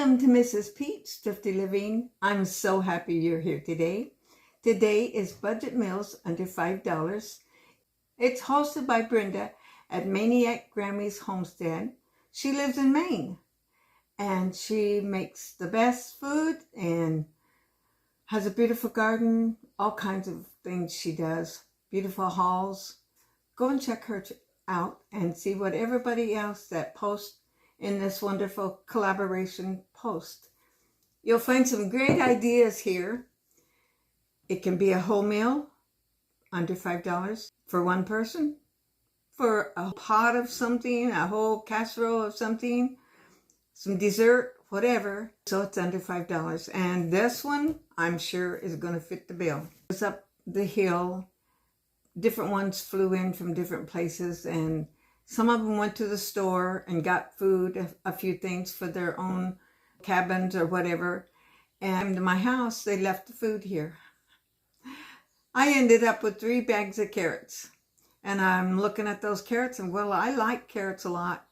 Welcome to Mrs. Pete's Thrifty Living. I'm so happy you're here today. Today is Budget Meals Under $5. It's hosted by Brenda at Maniac Grammy's Homestead. She lives in Maine and she makes the best food and has a beautiful garden, all kinds of things she does, beautiful hauls. Go and check her out and see what everybody else that posts in this wonderful collaboration post. You'll find some great ideas here. It can be a whole meal under $5 for one person, for a pot of something, a whole casserole of something, some dessert, whatever. So it's under $5. And this one, I'm sure, is going to fit the bill. It's up the hill. Different ones flew in from different places, and some of them went to the store and got food, a few things for their own cabins or whatever. And to my house, they left the food here. I ended up with 3 bags of carrots. And I'm looking at those carrots and, well, I like carrots a lot.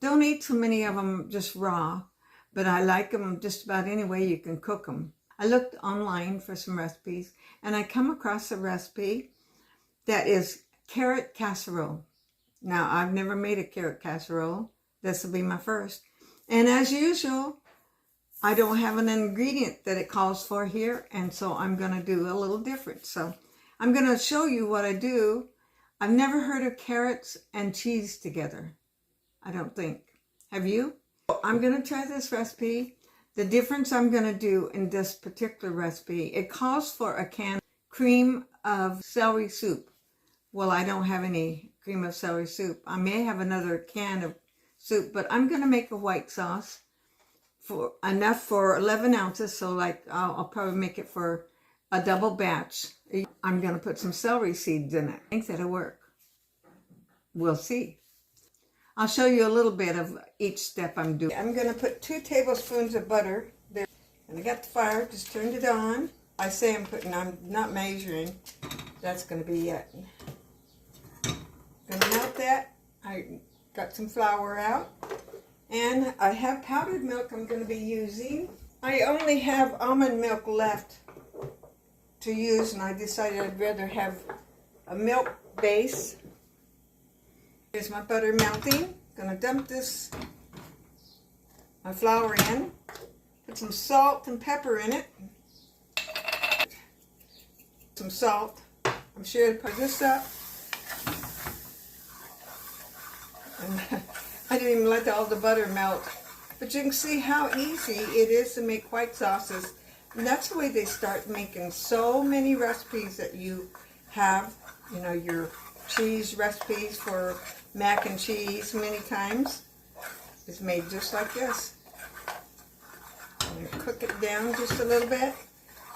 Don't eat so many of them just raw, but I like them just about any way you can cook them. I looked online for some recipes and I come across a recipe that is carrot casserole. Now, I've never made a carrot casserole. This will be my first. And as usual, I don't have an ingredient that it calls for here, and so I'm going to do a little different. So I'm going to show you what I do. I've never heard of carrots and cheese together, I don't think. Have you? I'm going to try this recipe. The difference I'm going to do in this particular recipe, it calls for a can of cream of celery soup. Well, I don't have any cream of celery soup. I may have another can of soup, but I'm going to make a white sauce for enough for 11 ounces. So like I'll probably make it for a double batch. I'm going to put some celery seeds in it. I think that'll work. We'll see. I'll show you a little bit of each step I'm doing. I'm going to put 2 tablespoons of butter there. And I got the fire, just turned it on. I say I'm not measuring. That's going to be it. Gonna melt that. I got some flour out, and I have powdered milk I'm going to be using. I only have almond milk left to use, and I decided I'd rather have a milk base. Here's my butter melting. Gonna dump my flour in, put some salt and pepper in it. Some salt. I'm sure to put this up. And I didn't even let all the butter melt. But you can see how easy it is to make white sauces. And that's the way they start making so many recipes that you have. You know, your cheese recipes for mac and cheese many times. It's made just like this. I'm going to cook it down just a little bit.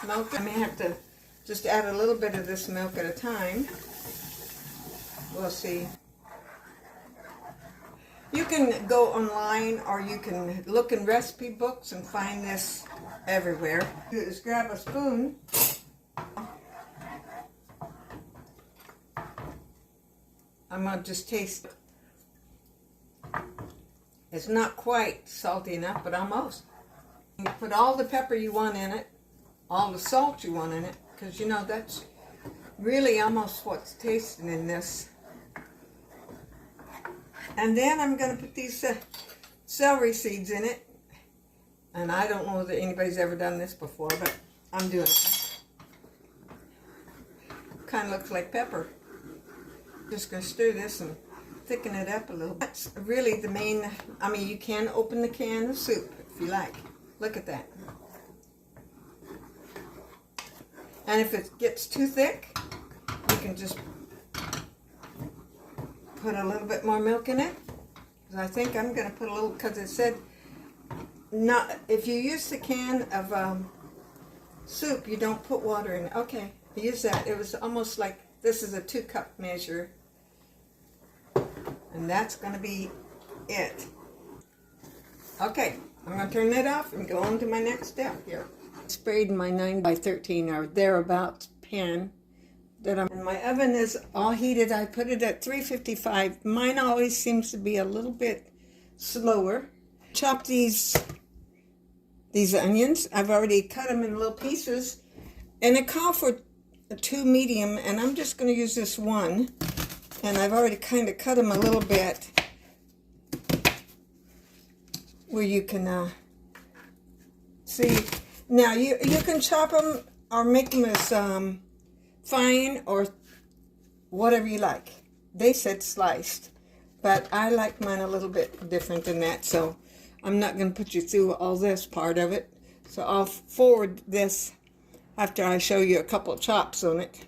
Milk. I may have to just add a little bit of this milk at a time. We'll see. You can go online or you can look in recipe books and find this everywhere. Just grab a spoon. I'm going to just taste it. It's not quite salty enough, but almost. You put all the pepper you want in it, all the salt you want in it, because you know that's really almost what's tasting in this. And then I'm going to put these celery seeds in it. And I don't know that anybody's ever done this before, but I'm doing it. Kind of looks like pepper. Just going to stir this and thicken it up a little. That's really the main. I mean, you can open the can of soup if you like. Look at that. And if it gets too thick, you can just put a little bit more milk in it. I think I'm going to put a little, because it said, not if you use the can of soup, you don't put water in it. Okay, I used that. It was almost like this is a 2-cup measure. And that's going to be it. Okay, I'm going to turn that off and go on to my next step here. Sprayed my 9x13 or thereabouts pan and my oven is all heated. I put it at 355. Mine always seems to be a little bit slower. Chop these these onions. I've already cut them in little pieces, and it called for a 2 medium, and I'm just going to use this one. And I've already kind of cut them a little bit where you can see. Now you can chop them or make them as fine or whatever you like. They said sliced, but I like mine a little bit different than that, so I'm not going to put you through all this part of it. So I'll forward this after I show you a couple of chops on it.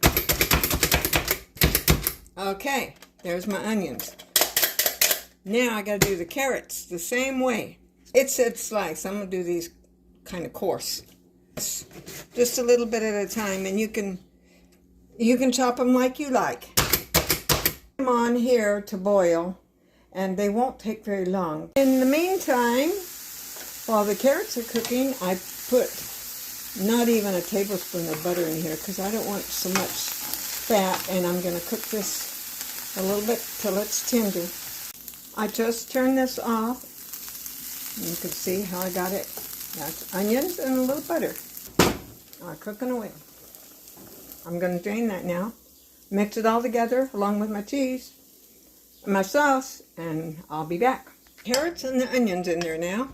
Okay, there's my onions. Now I got to do the carrots the same way. It said slice. I'm going to do these kind of coarse. Just a little bit at a time, and you can chop them like you like. Put them on here to boil, and they won't take very long. In the meantime, while the carrots are cooking, I put not even a tablespoon of butter in here because I don't want so much fat, and I'm going to cook this a little bit till it's tender. I just turned this off. You can see how I got it. That's onions and a little butter. Cooking away. I'm going to drain that now. Mix it all together along with my cheese and my sauce, and I'll be back. Carrots and the onions in there now.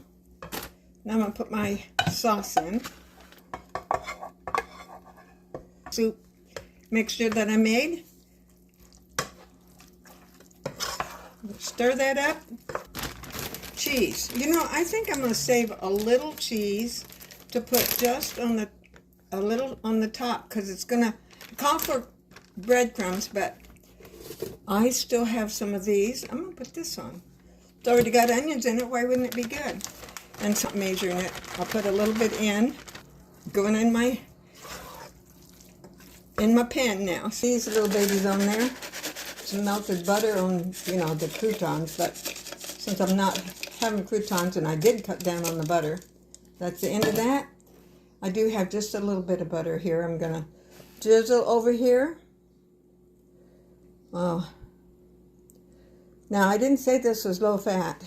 Now I'm going to put my sauce in. Soup mixture that I made. Stir that up. Cheese. You know, I think I'm going to save a little cheese to put just on a little on the top, because it's going to call for breadcrumbs, but I still have some of these. I'm going to put this on. It's already got onions in it. Why wouldn't it be good? And so measuring it. I'll put a little bit in. Going in my pan now. See these little babies on there? Some melted butter on, you know, the croutons, but since I'm not having croutons and I did cut down on the butter, that's the end of that. I do have just a little bit of butter here. I'm going to drizzle over here. Oh. Now, I didn't say this was low fat.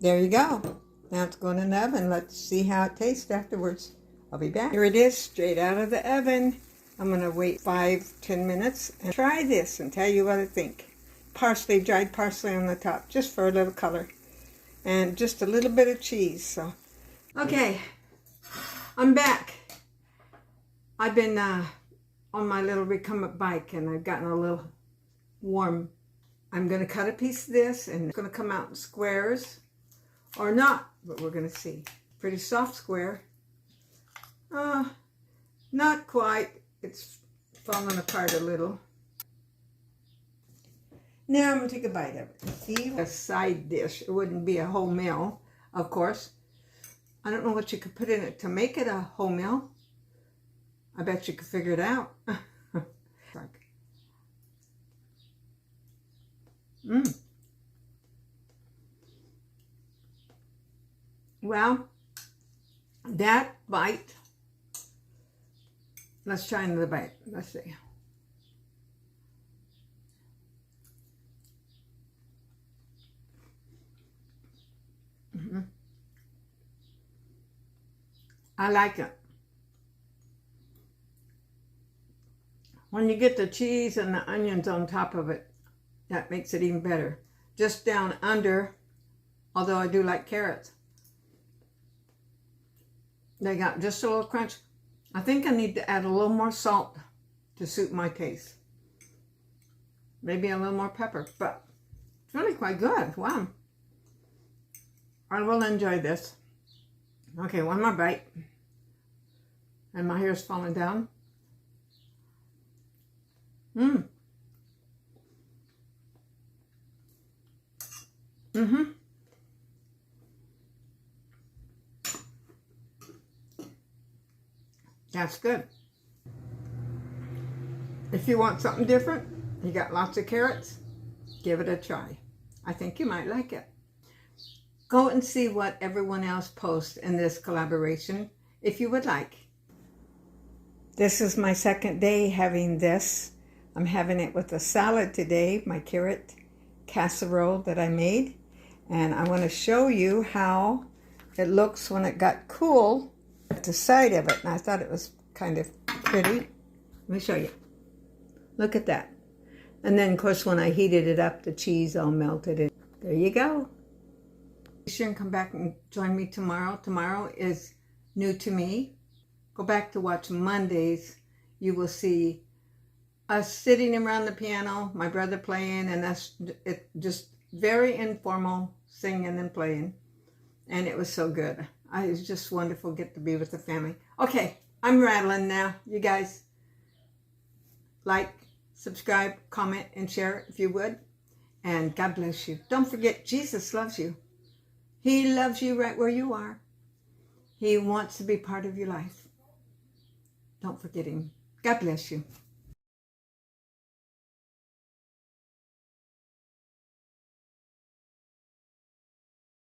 There you go. Now it's going in the oven. Let's see how it tastes afterwards. I'll be back. Here it is, straight out of the oven. I'm going to wait 5-10 minutes and try this and tell you what I think. Parsley, dried parsley on the top, just for a little color. And just a little bit of cheese. So, okay, I'm back. I've been on my little recumbent bike, and I've gotten a little warm. I'm going to cut a piece of this, and it's going to come out in squares. Or not, but we're going to see. Pretty soft square. Not quite. It's falling apart a little. Now I'm going to take a bite of it. See, a side dish. It wouldn't be a whole meal, of course. I don't know what you could put in it to make it a whole meal. I bet you could figure it out. Well, that bite. Let's try another bite. Let's see. I like it. When you get the cheese and the onions on top of it, that makes it even better. Just down under, although I do like carrots, they got just a little crunch. I think I need to add a little more salt to suit my taste. Maybe a little more pepper, but it's really quite good. Wow. I will enjoy this. Okay, one more bite. And my hair's falling down. That's good. If you want something different, you got lots of carrots, give it a try. I think you might like it. Go and see what everyone else posts in this collaboration, if you would like. This is my second day having this. I'm having it with a salad today, my carrot casserole that I made. And I want to show you how it looks when it got cool at the side of it. And I thought it was kind of pretty. Let me show you. Look at that. And then, of course, when I heated it up, the cheese all melted. And there you go. Be sure and come back and join me tomorrow. Tomorrow is new to me. Go back to watch Mondays. You will see us sitting around the piano, my brother playing, and us just very informal singing and playing. And it was so good. It was just wonderful to get to be with the family. Okay, I'm rattling now. You guys like, subscribe, comment, and share if you would. And God bless you. Don't forget, Jesus loves you. He loves you right where you are. He wants to be part of your life. Don't forget him. God bless you.